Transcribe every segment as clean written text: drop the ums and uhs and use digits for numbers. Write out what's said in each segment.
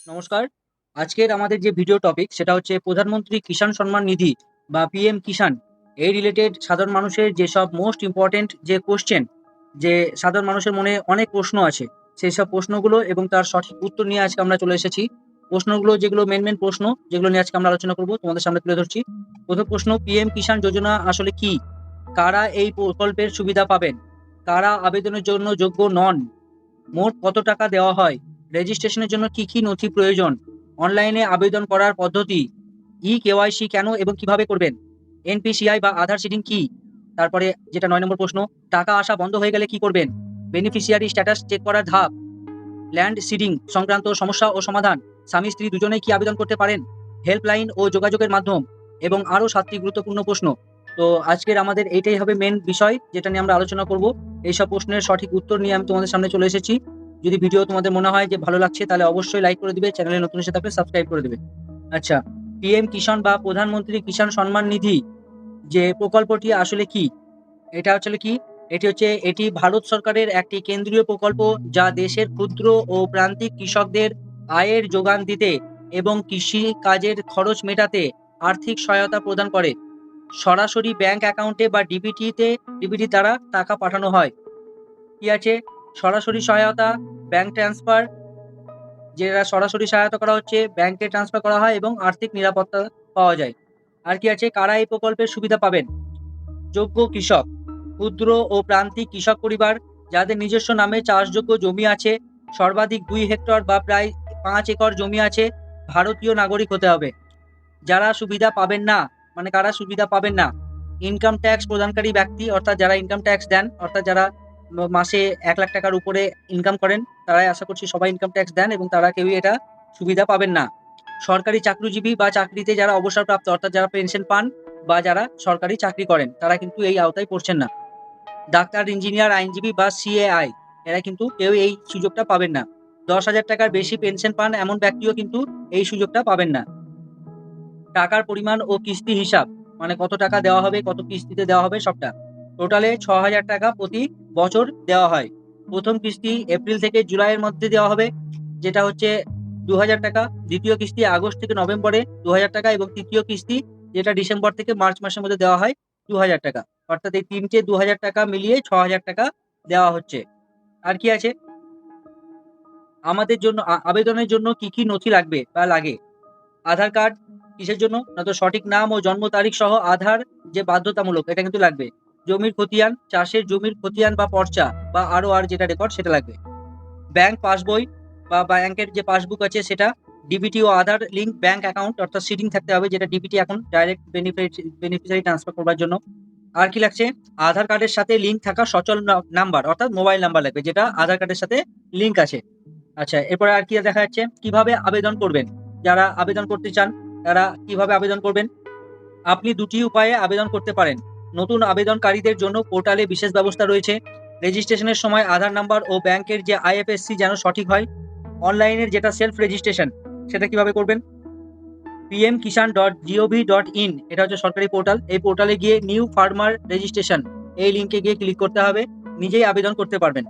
নমস্কার। আজকের আমাদের যে ভিডিও টপিক সেটা হচ্ছে প্রধানমন্ত্রী কিষাণ সম্মান নিধি বা পিএম কিষাণ। এই রিলেটেড সাধারণ মানুষের যেসব মোস্ট ইম্পর্টেন্ট যে কোশ্চেন, যে সাধারণ মানুষের মনে অনেক প্রশ্ন আছে, সেই সব প্রশ্নগুলো এবং তার সঠিক উত্তর নিয়ে আজকে আমরা চলে এসেছি। প্রশ্নগুলো যেগুলো মেন প্রশ্ন, যেগুলো নিয়ে আজকে আমরা আলোচনা করব, তোমাদের সামনে তুলে ধরছি। প্রথম প্রশ্ন, পিএম কিষাণ যোজনা আসলে কি? কারা এই প্রকল্পের সুবিধা পাবেন? কারা আবেদনের জন্য যোগ্য নন? মোট কত টাকা দেওয়া হয়? রেজিস্ট্রেশনের জন্য কি কি নথি প্রয়োজন? অনলাইনে আবেদন করার পদ্ধতি, কেওয়াইসি কেন এবং কিভাবে করবেন? এনপিসিআই বা আধার সিডিং কি? তারপরে যেটা ৯ নম্বর প্রশ্ন, টাকা আসা বন্ধ হয়ে গেলে কি করবেন? বেনিফিশিয়ারি স্ট্যাটাস চেক করার ধাপ, ল্যান্ড সিডিং সংক্রান্ত সমস্যা ও সমাধান, স্বামী স্ত্রী দুজনেই কি আবেদন করতে পারেন? হেল্পলাইন ও যোগাযোগের মাধ্যম এবং আরো ৭টি গুরুত্বপূর্ণ প্রশ্ন। তো আজকের আমাদের এইটাই হবে মেন বিষয়, যেটা নিয়ে আমরা আলোচনা করব। এইসব প্রশ্নের সঠিক উত্তর নিয়ে আমি তোমাদের সামনে চলে এসেছি। যদি ভিডিও তোমাদের মনে হয় যে ভালো লাগছে তাহলে অবশ্যই লাইক করে দিবে, চ্যানেলে নতুন এসে থাকলে সাবস্ক্রাইব করে দেবে। আচ্ছা, পিএম কিষাণ বা প্রধানমন্ত্রী কিষাণ সম্মান নিধি যে প্রকল্পটি আসলে কি? এটা আসলে কি? এটি ভারত সরকারের একটি কেন্দ্রীয় প্রকল্প, যা দেশের ক্ষুদ্র ও প্রান্তিক কৃষকদের আয়ের যোগান দিতে এবং কৃষি কাজের খরচ মেটাতে আর্থিক সহায়তা প্রদান করে। সরাসরি ব্যাংক অ্যাকাউন্টে বা ডিবিটি দ্বারা টাকা পাঠানো হয়। কি আছে? সরাসরি সহায়তা, ব্যাংক ট্রান্সফার, যেটা সরাসরি সহায়তা করা হচ্ছে, ব্যাংকে ট্রান্সফার করা হয় এবং আর্থিক নিরাপত্তা পাওয়া যায়। আর কি আছে? কারা এই প্রকল্পের সুবিধা পাবেন? যোগ্য কৃষক, ক্ষুদ্র ও প্রান্তিক কৃষক পরিবার, যাদের নিজস্ব নামে চাষযোগ্য জমি আছে, সর্বাধিক ২ হেক্টর বা প্রায় ৫ একর জমি আছে, ভারতীয় নাগরিক হতে হবে। যারা সুবিধা পাবেন না, মানে কারা সুবিধা পাবেন না? ইনকাম ট্যাক্স প্রদানকারী ব্যক্তি, অর্থাৎ যারা ইনকাম ট্যাক্স দেন, অর্থাৎ যারা মাসে ১,০০,০০০ টাকার উপরে ইনকাম করেন, তারাই আশা করছি সবাই ইনকাম ট্যাক্স দেন এবং তারা কেউই এটা সুবিধা পাবেন না। সরকারি চাকরিজীবী বা চাকরিতে যারা অবসরপ্রাপ্ত, অর্থাৎ যারা পেনশন পান বা যারা সরকারি চাকরি করেন, তারা কিন্তু এই আওতায় পড়ছেন না। ডাক্তার, ইঞ্জিনিয়ার, আইনজীবী বা সিএআই, এরা কিন্তু কেউ এই সুযোগটা পাবেন না। ১০,০০০ টাকার বেশি পেনশন পান এমন ব্যক্তিও কিন্তু এই সুযোগটা পাবেন না। টাকার পরিমাণ ও কিস্তি হিসাব, মানে কত টাকা দেওয়া হবে, কত কিস্তিতে দেওয়া হবে সবটা। টোটালে ৬,০০০ টাকা প্রতি বছর দেওয়া হয়। প্রথম কিস্তি এপ্রিল থেকে জুলাইয়ের মধ্যে দেওয়া হবে, যেটা হচ্ছে ২,০০০ টাকা। দ্বিতীয় কিস্তি আগস্ট থেকে নভেম্বরে ২,০০০ টাকা এবং তৃতীয় কিস্তি, যেটা ডিসেম্বর থেকে মার্চ মাসের মধ্যে দেওয়া হয়, ২,০০০ টাকা। অর্থাৎ এই ৩টে ২,০০০ টাকা মিলিয়ে ৬,০০০ টাকা দেওয়া হচ্ছে। আর কি আছে? আমাদের জন্য আবেদনের জন্য কি কি নথি লাগবে বা লাগে? আধার কার্ড। কিসের জন্য? না, তো সঠিক নাম ও জন্ম তারিখ সহ আধার যে বাধ্যতামূলক, এটা কিন্তু লাগবে। জমির খতিয়ান, চাষের জমির খতিয়ান বা পর্চা বা আর যেটা রেকর্ড, সেটা লাগবে। ব্যাংক পাসবই বা ব্যাংকের যে পাসবুক আছে সেটা। ডিবিটি ও আধার লিঙ্ক ব্যাংক অ্যাকাউন্ট, অর্থাৎ সিডিং থাকতে হবে, যেটা ডিবিটি এখন ডাইরেক্ট বেনিফিশিয়ারি ট্রান্সফার করবার জন্য। আর কি লাগছে? আধার কার্ডের সাথে লিঙ্ক থাকা সচল নাম্বার, অর্থাৎ মোবাইল নাম্বার লাগবে, যেটা আধার কার্ডের সাথে লিঙ্ক আছে। আচ্ছা, এরপরে আর কি দেখা যাচ্ছে? কিভাবে আবেদন করবেন? যারা আবেদন করতে চান তারা কিভাবে আবেদন করবেন? আপনি ২টি উপায়ে আবেদন করতে পারেন। নতুন আবেদনকারীদের জন্য পোর্টালে বিশেষ ব্যবস্থা রয়েছে। রেজিস্ট্রেশনের সময় আধার নাম্বার ও ব্যাংকের যে আইএফএসসি যেন সঠিক হয়। অনলাইনের যেটা সেলফ রেজিস্ট্রেশন, সেটা কিভাবে করবেন? pmkishan.gov.in, এটা হচ্ছে সরকারি পোর্টাল। এই পোর্টালে গিয়ে নিউ ফার্মার রেজিস্ট্রেশন, এই লিঙ্কে গিয়ে ক্লিক করতে হবে। নিজেই আবেদন করতে পারবেন।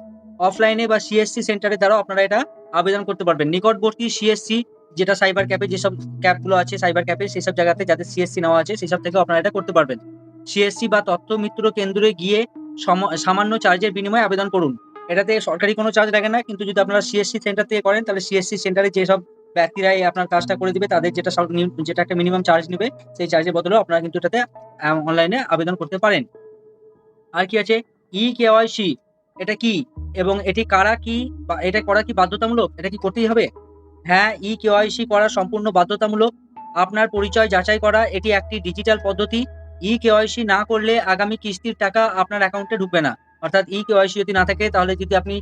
অফলাইনে বা সিএসসি সেন্টারের দ্বারাও আপনারা এটা আবেদন করতে পারবেন। নিকটবর্তী সিএসসি, যেটা সাইবার ক্যাফে, যেসব ক্যাপগুলো আছে সাইবার ক্যাফে, সেসব জায়গাতে যাদের সিএসসি নেওয়া আছে সেসব থেকেও আপনারা এটা করতে পারবেন। সিএসসি বা তথ্য মিত্র কেন্দ্রে গিয়ে সামান্য চার্জের বিনিময়ে আবেদন করুন। এটাতে সরকারি কোনো চার্জ লাগে না, কিন্তু যদি আপনারা সিএসসি সেন্টার থেকে করেন তাহলে সিএসসি সেন্টারে যেসব ব্যক্তিরাই আপনার কাজটা করে দিবে, তাদের যেটা একটা মিনিমাম চার্জ নিবে, সেই চার্জের বদলেও আপনারা কিন্তু এটাতে অনলাইনে আবেদন করতে পারেন। আর কি আছে? কেওয়াইসি, এটা কি এবং এটি কারা কি, বা এটা করা কি বাধ্যতামূলক? এটা কি করতেই হবে? হ্যাঁ, কেওয়াইসি করা সম্পূর্ণ বাধ্যতামূলক। আপনার পরিচয় যাচাই করা এটি একটি ডিজিটাল পদ্ধতি। কেওয়াইসি না করলে আগামী কিস্তির টাকা আপনার অ্যাকাউন্টে ঢুকবে না। অর্থাৎ কেওয়াইসি যদি না থাকে, তাহলে যদি আপনি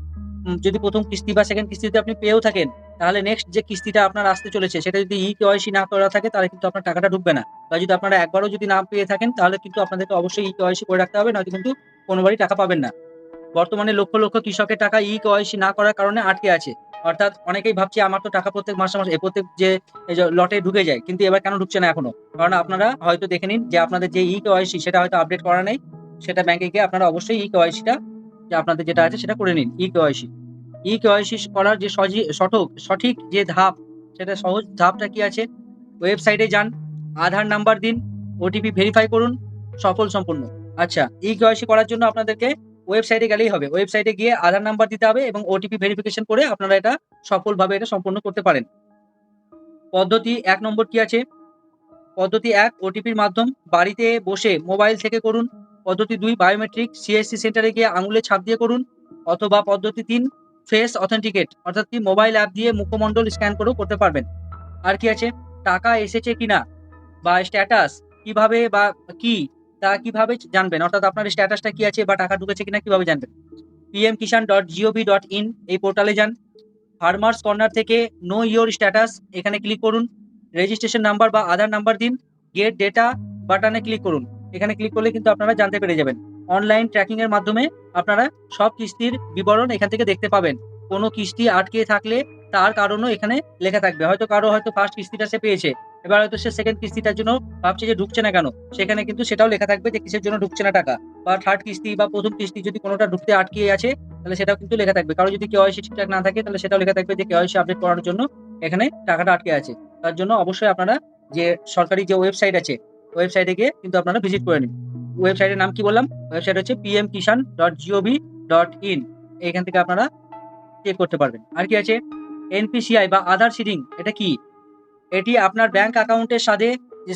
যদি প্রথম কিস্তি বা সেকেন্ড কিস্তিতে আপনি পেয়েও থাকেন, তাহলে নেক্সট যে কিস্তিটা আপনার আসতে চলেছে সেটা যদি কেওয়াইসি না করা থাকে, তাহলে কিন্তু আপনার টাকাটা ঢুকবে না। বা যদি আপনারা একবারও যদি না পেয়ে থাকেন, তাহলে কিন্তু আপনাদেরকে অবশ্যই কেওয়াইসি করে রাখতে হবে, নয়তো কিন্তু কোনোবারই টাকা পাবেন না। বর্তমানে লক্ষ লক্ষ কৃষকের টাকা কেওয়াইসি না করার কারণে আটকে আছে। অর্থাৎ অনেকেই ভাবছে আমার তো টাকা প্রত্যেক মাসে প্রত্যেক যে এই যে লটে ঢুকে যায়, কিন্তু এবার কেন ঢুকছে না এখনো? কারণ আপনারা হয়তো দেখে নিন যে আপনাদের যে কেওয়াইসি সেটা হয়তো আপডেট করা নেই। সেটা ব্যাংকে গিয়ে আপনারা অবশ্যই কেওয়াইসিটা, যে আপনাদের যেটা আছে সেটা করে নিন। কেওয়াইসি করার যে সঠিক যে ধাপ, সেটা সহজ ধাপটা কি আছে, ওয়েবসাইটে যান, আধার নাম্বার দিন, ওটিপি ভেরিফাই করুন, সফল সম্পূর্ণ। আচ্ছা, কেওয়াইসি করার জন্য আপনাদেরকে ওয়েবসাইটে গেলেই হবে। ওয়েবসাইটে গিয়ে আধার নাম্বার দিতে হবে এবং ওটিপি ভেরিফিকেশন করে আপনারা এটা সফলভাবে এটা সম্পূর্ণ করতে পারেন। পদ্ধতি ১ নম্বর কি আছে? পদ্ধতি ১ ওটিপির মাধ্যম বাড়িতে বসে মোবাইল থেকে করুন। পদ্ধতি ২ বায়োমেট্রিক সিএসসি সেন্টারে গিয়ে আঙুলের ছাপ দিয়ে করুন। অথবা পদ্ধতি ৩ ফেস অথেন্টিকেট অর্থাৎ কি মোবাইল অ্যাপ দিয়ে মুখমণ্ডল স্ক্যান করেও করতে পারবেন। আর কি আছে? টাকা এসেছে কিনা বা স্ট্যাটাস কিভাবে বা কি তা কিভাবে জানবেন? অর্থাৎ আপনার স্ট্যাটাসটা কি আছে বা টাকা ঢুকেছে কিনা কিভাবে জানবেন? pmkishan.gov.in এই পোর্টালে যান। ফার্মার্স কর্নার থেকে নো ইওর স্ট্যাটাস এখানে ক্লিক করুন। রেজিস্ট্রেশন নাম্বার বা আধার নাম্বার দিন। গেট ডেটা বাটনে ক্লিক করুন। এখানে ক্লিক করলে কিন্তু আপনারা জানতে পেরে যাবেন। অনলাইন ট্র্যাকিং এর মাধ্যমে আপনারা সব কিস্তির বিবরণ এখান থেকে দেখতে পাবেন। কোনো কিস্তি আটকে থাকলে তার কারণও এখানে লেখা থাকবে। হয়তো কারো হয়তো ফার্স্ট কিস্তিটা সে পেয়েছে। এবার হয়তো সে সেকেন্ড কিস্তিটার জন্য ভাবছে যে ঢুকছে না কেন? সেখানে কিন্তু সেটাও লেখা থাকবে যে কিসের জন্য ঢুকছে না টাকা। বা থার্ড কিস্তি বা প্রথম কিস্তি যদি কোনোটা ঢুকতে আটকে আছে তাহলে সেটাও কিন্তু লেখা থাকবে। কারো যদি কেওয়াইসি ঠিকঠাক না থাকে তাহলে সেটাও লেখা থাকবে যে কেওয়াইসি আপডেট করার জন্য এখানে টাকাটা আটকে আছে। তার জন্য অবশ্যই আপনারা যে সরকারি যে ওয়েবসাইট আছে, ওয়েবসাইটে গিয়ে কিন্তু আপনারা ভিজিট করে নিন। ওয়েবসাইটের নাম কি বললাম? ওয়েবসাইট হচ্ছে pmkishan.gov.in এখান থেকে আপনারা চেক করতে পারবেন। আর কি আছে? এনপিসিআই বা আধার সিডিং এটা কি? এটি আপনার ব্যাংক অ্যাকাউন্টের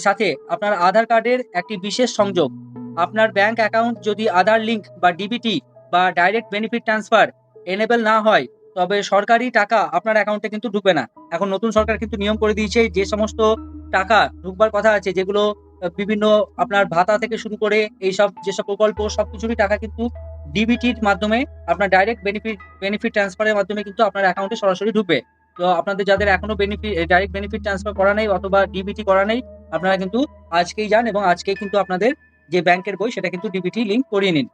সাথে আপনার আধার কার্ডের একটি বিশেষ সংযোগ। আপনার ব্যাংক অ্যাকাউন্ট যদি আধার লিঙ্ক বা ডিবিটি বা ডাইরেক্ট বেনিফিট ট্রান্সফার এনেবল না হয় তবে সরকারি টাকা আপনার অ্যাকাউন্টে কিন্তু ঢুকবে না। এখন নতুন সরকার কিন্তু নিয়ম করে দিয়েছে যে সমস্ত টাকা ঢুকবার কথা আছে যেগুলো বিভিন্ন আপনার ভাতা থেকে শুরু করে এইসব যেসব প্রকল্প সবকিছুরই টাকা কিন্তু ডিবিটির মাধ্যমে আপনার ডাইরেক্ট বেনিফিট ট্রান্সফারের মাধ্যমে কিন্তু আপনার অ্যাকাউন্টে সরাসরি ঢুকবে। তো আপনাদের যাদের এখনো ডাইরেক্ট বেনিফিট ট্রান্সফার করা নেই অথবা ডিবিটি করা নেই, আপনারা কিন্তু আজকেই যান এবং আজকেই কিন্তু আপনাদের যে ব্যাংকের বই সেটা কিন্তু ডিবিটি লিংক করিয়ে নিন।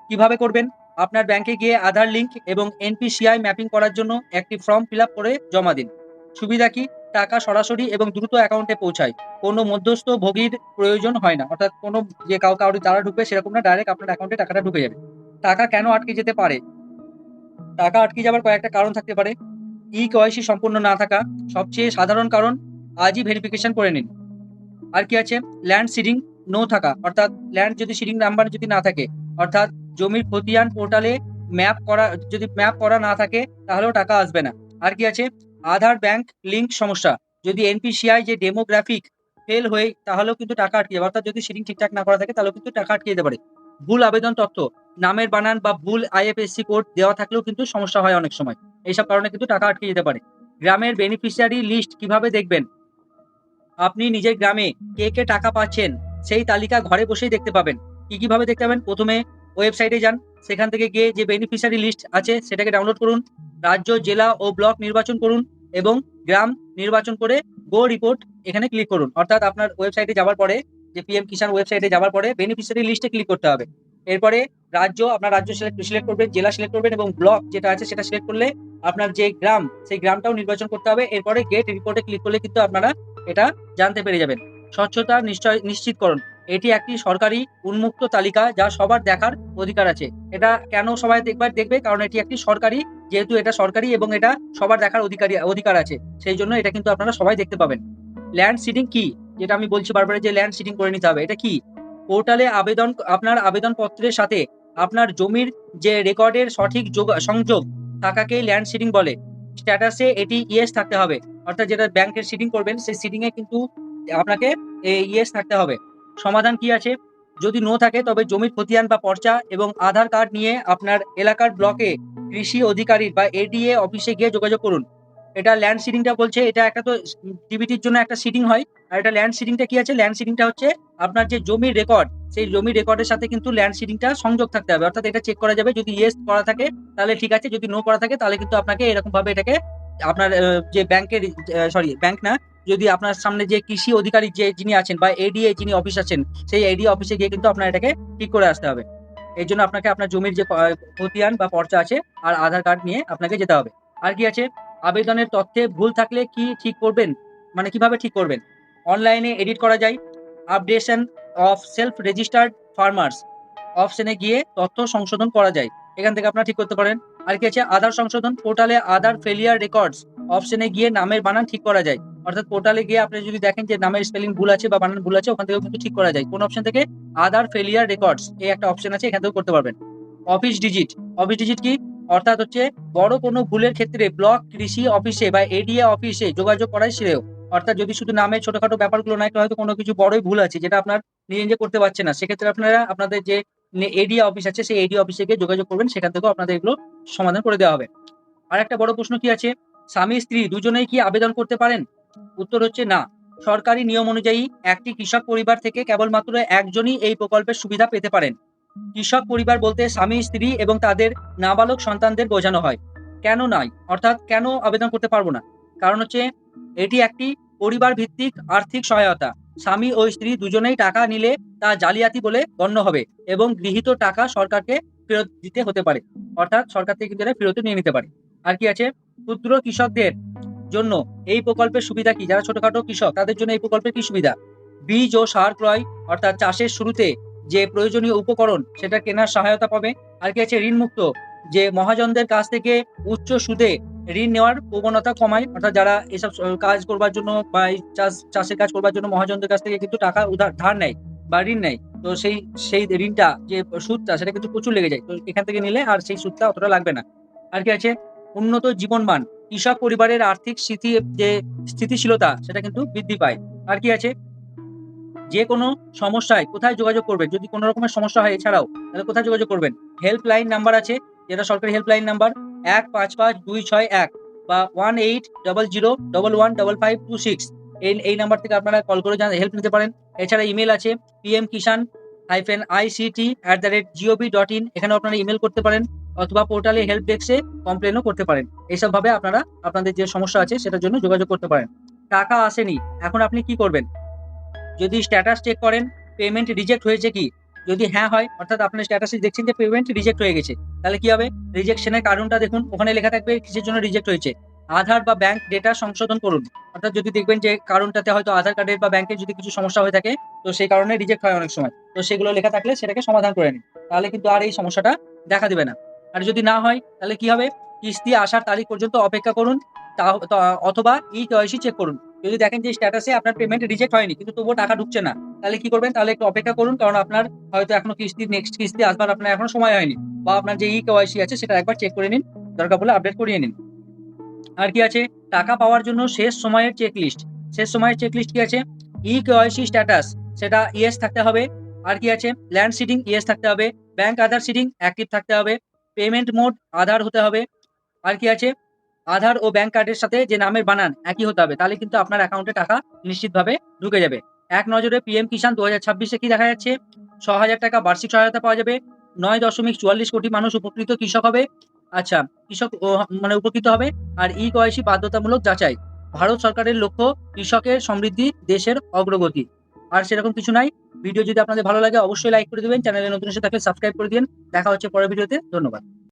কিভাবে করবেন? আপনার ব্যাংকে গিয়ে আধার লিংক এবং এনপিসিআই ম্যাপিং করার জন্য একটি ফর্ম ফিল আপ করে জমা দিন। সুবিধা কি? টাকা সরাসরি এবং দ্রুত অ্যাকাউন্টে পৌঁছায়। কোনো মধ্যস্থ ভোগীর প্রয়োজন হয় না। অর্থাৎ কোনো যে কারো দ্বারা ঢুকবে সেরকম না, ডাইরেক্ট আপনার অ্যাকাউন্টে টাকাটা ঢুকে যাবে। টাকা কেন আটকে যেতে পারে? টাকা আটকে যাবার কয়েকটা কারণ থাকতে পারে। কেওয়াইসি সম্পূর্ণ না থাকা সবচেয়ে সাধারণ কারণ। আজই ভেরিফিকেশন করে নিন। আর কি আছে? ল্যান্ড সিডিং নো থাকা অর্থাৎ ল্যান্ড যদি সিডিং নাম্বার যদি না থাকে অর্থাৎ জমির খতিয়ান পোর্টালে ম্যাপ করা না থাকে তাহলেও টাকা আসবে না। আর কি আছে? আধার ব্যাংক লিঙ্ক সমস্যা যদি এনপিসিআই যে ডেমোগ্রাফিক ফেল হয়ে তাহলেও কিন্তু টাকা আটকে যাবে। অর্থাৎ যদি সিডিং ঠিকঠাক না করা থাকে তাহলেও কিন্তু টাকা আটকে যেতে পারে। ভুল আবেদন তথ্য নামের বানান বা ভুল আইএফএসসি কোড দেওয়া থাকলেও কিন্তু সমস্যা হয় অনেক সময়। এইসব কারণে কিন্তু টাকা আটকে যেতে পারে। গ্রামের বেনিফিশিয়ারি লিস্ট কিভাবে দেখবেন? আপনি নিজের গ্রামে কে টাকা পাচ্ছেন সেই তালিকা ঘরে বসেই দেখতে পাবেন। কিভাবে দেখতে পাবেন? প্রথমে ওয়েবসাইটে যান। সেখান থেকে গিয়ে যে বেনিফিশিয়ারি লিস্ট আছে সেটাকে ডাউনলোড করুন। রাজ্য, জেলা ও ব্লক নির্বাচন করুন এবং গ্রাম নির্বাচন করে গো রিপোর্ট এখানে ক্লিক করুন। অর্থাৎ আপনার ওয়েবসাইটে যাওয়ার পরে যে পিএম কিষাণ ওয়েবসাইটে যাওয়ার পরে বেনিফিশিয়ারি লিস্টে ক্লিক করতে হবে। এরপরে আপনার রাজ্য সিলেক্ট করবেন, জেলা সিলেক্ট করবেন এবং ব্লক যেটা আছে সেটা সিলেক্ট করলে আপনার যে গ্রাম সেই গ্রামটাও নির্বাচন করতে হবে। এরপরে গেট রিপোর্টে ক্লিক করলে কিন্তু আপনারা এটা জানতে পেরে যাবেন। স্বচ্ছতা নিশ্চিতকরণ এটি একটি সরকারি উন্মুক্ত তালিকা যা সবার দেখার অধিকার আছে। এটা কেন সবাই দেখবে? কারণ এটি একটি সরকারি, যেহেতু এটা সরকারি এবং এটা সবার দেখার অধিকার আছে। সেই জন্য এটা কিন্তু আপনারা সবাই দেখতে পাবেন। ল্যান্ড সিডিং কি? যেটা আমি বলছি বারবার যে ল্যান্ড সিডিং করে নিতে হবে। এটা কি? পোর্টালে আপনার আবেদনপত্রের সাথে আপনার জমির যে রেকর্ডের সঠিক সংযোগ থাকাকেই ল্যান্ড সিডিং বলে। স্ট্যাটাসে এটি ইয়েস থাকতে হবে। অর্থাৎ যেটা ব্যাংকের সিডিং করবেন সেই সিডিং এ কিন্তু আপনাকে ইয়েস থাকতে হবে। সমাধান কি আছে? যদি নো থাকে তবে জমির খতিয়ান বা পর্চা এবং আধার কার্ড নিয়ে আপনার এলাকার ব্লকে কৃষি অধিকারীর বা এডিএ অফিসে গিয়ে যোগাযোগ করুন। এটা ল্যান্ড সিডিংটা বলছে এটা একটা তো ডিবিটির জন্য একটা সিডিং হয়। আর এটা ল্যান্ড সিডিংটা কি আছে? ল্যান্ড সিডিংটা হচ্ছে আপনার যে জমির রেকর্ড সেই জমির রেকর্ডের সাথে কিন্তু ল্যান্ড সিডিংটা সংযোগ থাকতে হবে। অর্থাৎ এটা চেক করা যাবে যদি ইয়েস করা থাকে তাহলে ঠিক আছে, যদি নো করা থাকে তাহলে কিন্তু আপনাকে এরকম ভাবে এটাকে আপনার যে ব্যাংকের ব্যাংক না, যদি আপনার সামনে যে কৃষি অধিকারী যিনি আছেন বা এডিএ যিনি অফিস আছেন সেই এডিএ অফিসে গিয়ে কিন্তু আপনার এটাকে ঠিক করে আসতে হবে। এর জন্য আপনাকে আপনার জমির যে খতিয়ান বা পর্চা আছে আর আধার কার্ড নিয়ে আপনাকে যেতে হবে। আর কি আছে? আবেদনের তথ্যে ভুল থাকলে কি ঠিক করবেন? মানে কিভাবে ঠিক করবেন? অনলাইনে এডিট করা যায়। Updation of self registered farmers অপশনে গিয়ে তথ্য সংশোধন করা যায়। এখান থেকে আপনারা ঠিক করতে পারেন। আর কি আছে? আধার সংশোধন পোর্টালে আধার ফেলিয়ার রেকর্ডস অপশনে গিয়ে নামের বানান ঠিক করা যায়। অর্থাৎ পোর্টালে গিয়ে আপনি যদি দেখেন যে নামের স্পেলিং ভুল আছে বা বানান ভুল আছে, ওখান থেকেও কিন্তু ঠিক করা যায়। কোন অপশন থেকে? আদার ফেলিয়ার রেকর্ডস এই একটা অপশন আছে, এখান থেকেও করতে পারবেন। অফিস ডিজিট, অফিস ডিজিট কি? অর্থাৎ হচ্ছে বড় কোনো ভুলের ক্ষেত্রে ব্লক কৃষি অফিসে বা এডিএ অফিসে যোগাযোগ করাই শ্রেয়। অর্থাৎ যদি শুধু নামে ছোটখাটো ব্যাপারগুলো না, হয়তো কোনো কিছু বড়ই ভুল আছে যেটা আপনার নিজে নিজে করতে পারছে না, সেক্ষেত্রে আপনারা আপনাদের যে এডিএ অফিস আছে সেই এডিএ অফিসে গিয়ে যোগাযোগ করবেন, সেখান থেকেও আপনাদের এগুলো সমাধান করে দেওয়া হবে। আর একটা বড় প্রশ্ন কি আছে, স্বামী স্ত্রী দুজনেই কি আবেদন করতে পারেন? উত্তর হচ্ছে না। সরকারি নিয়ম অনুযায়ী একটি কৃষক পরিবার থেকে কেবলমাত্র একজনই এই প্রকল্পের সুবিধা পেতে পারেন। কৃষক পরিবার বলতে স্বামী স্ত্রী এবং তাদের নাবালক সন্তানদের বোঝানো হয়। কেন নয়? অর্থাৎ কেন আবেদন করতে পারবো না? কারণ হচ্ছে এটি একটি পরিবার ভিত্তিক আর্থিক সহায়তা। স্বামী ও স্ত্রী দুজনেই টাকা নিলে তা জালিয়াতি বলে গণ্য হবে এবং গৃহীত টাকা সরকারকে ফেরত দিতে হতে পারে। অর্থাৎ সরকার থেকে কিন্তু এরা ফেরতও নিয়ে নিতে পারে। আর কি আছে? ক্ষুদ্র কৃষকদের জন্য এই প্রকল্পের সুবিধা কি? যারা ছোটখাটো কৃষক তাদের জন্য এই প্রকল্পের কি সুবিধা? বীজ ও সার ক্রয়, অর্থাৎ চাষের শুরুতে যে প্রয়োজনীয় উপকরণ সেটা কেনার সহায়তা পাবে। আর কি আছে? ঋণমুক্ত, যে মহাজনদের কাছ থেকে উচ্চ সুদে ঋণ নেওয়ার প্রবণতা কমায়। অর্থাৎ যারা এসব কাজ করবার জন্য বা এই চাষের কাজ করবার জন্য মহাজনদের কাছ থেকে কিন্তু টাকা ধার নেয় বা ঋণ নেয়। তো সেই সেই ঋণটা যে সুদটা সেটা কিন্তু প্রচুর লেগে যায়। তো এখান থেকে নিলে আর সেই সুদটা অতটা লাগবে না। আর কি আছে? উন্নত জীবনমান, কৃষক পরিবারের আর্থিক যে স্থিতিশীলতা সেটা কিন্তু বৃদ্ধি পায়। আর কি আছে? যে কোনো সমস্যায় কোথায় যোগাযোগ করবেন? যদি কোনো রকমের সমস্যা হয় এছাড়াও, তাহলে কোথায় যোগাযোগ করবেন? হেল্পলাইন নাম্বার আছে, যেটা সরকারি হেল্পলাইন নাম্বার ১৫৫২৬১ বা 1800 11 5526। এই নাম্বার থেকে আপনারা কল করে হেল্প নিতে পারেন। এছাড়া ইমেল আছে pmkishan-ict@gov.in, এখানেও আপনারা ইমেল করতে পারেন অথবা পোর্টালে হেল্প ডেস্কে কমপ্লেইনও করতে পারেন। এইসব ভাবে আপনারা আপনাদের যে সমস্যা আছে সেটার জন্য যোগাযোগ করতে পারেন। টাকা আসেনি, এখন আপনি কি করবেন? যদি স্ট্যাটাস চেক করেন পেমেন্ট রিজেক্ট হয়েছে কি? যদি হ্যাঁ হয়, অর্থাৎ আপনার স্ট্যাটাসে দেখছেন যে পেমেন্ট রিজেক্ট হয়ে গেছে, তাহলে কি হবে? রিজেকশনের কারণটা দেখুন, ওখানে লেখা থাকবে কিসের জন্য রিজেক্ট হয়েছে। আধার বা ব্যাংক ডেটা সংশোধন করুন। অর্থাৎ যদি দেখবেন যে কারণটাতে হয়তো আধার কার্ডের বা ব্যাংকের যদি কিছু সমস্যা হয়ে থাকে, তো সেই কারণে রিজেক্ট হয় অনেক সময়। তো সেগুলো লেখা থাকলে সেটাকে সমাধান করে নিন। তাহলে কিন্তু আর এই সমস্যাটা দেখা দিবে না। আর যদি না হয় তাহলে কি হবে? কিস্তি আসার তারিখ পর্যন্ত অপেক্ষা করুন। অথবা ই-কেওয়াইসি চেক করুন। যদি দেখেন যে স্ট্যাটাসে আপনার পেমেন্ট রিজেক্ট হয়নি কিন্তু তবুও টাকা ঢুকছে না, তাহলে কি করবেন? তাহলে একটু অপেক্ষা করুন, কারণ আপনার হয়তো এখনো নেক্সট কিস্তি আসবার আপনার এখনো সময় হয়নি, বা আপনার যে ই-কেওয়াইসি আছে সেটা একবার চেক করে নিন, দরকার পড়লে আপডেট করিয়ে নিন। আর কি আছে? টাকা পাওয়ার জন্য শেষ সময়ের চেকলিস্ট। শেষ সময়ের চেকলিস্ট কি আছে? ই-কেওয়াইসি স্ট্যাটাস সেটা ইয়েস থাকতে হবে। আর কি আছে? ল্যান্ড সিডিং ইয়েস থাকতে হবে। ব্যাংক আধার সিডিং অ্যাক্টিভ থাকতে হবে। পেমেন্ট মোড আধার হতে হবে। আর কি আছে? আধার ও ব্যাংক কার্ডের সাথে যে নামের বানান একই হতে হবে। তাহলে কিন্তু আপনার অ্যাকাউন্টে টাকা নিশ্চিতভাবে ঢুকে যাবে। এক নজরে পিএম কিষাণ ২০২৬ কি দেখা যাচ্ছে? ৳৬,০০০ বার্ষিক সহায়তা পাওয়া যাবে। ৯.৪৪ কোটি মানুষ উপকৃত কৃষক হবে। আচ্ছা, কৃষক মানে উপকৃত হবে। আর ই-কেওয়াইসি বাধ্যতামূলক যাচাই। ভারত সরকারের লক্ষ্য কৃষকের সমৃদ্ধি, দেশের অগ্রগতি। আর সেরকম কিছু নাই। ভিডিও যদি আপনাদের ভালো লাগে অবশ্যই লাইক করে দিবেন। চ্যানেলে নতুন এসে থাকলে সাবস্ক্রাইব করে দিন। দেখা হচ্ছে পরের ভিডিওতে। ধন্যবাদ।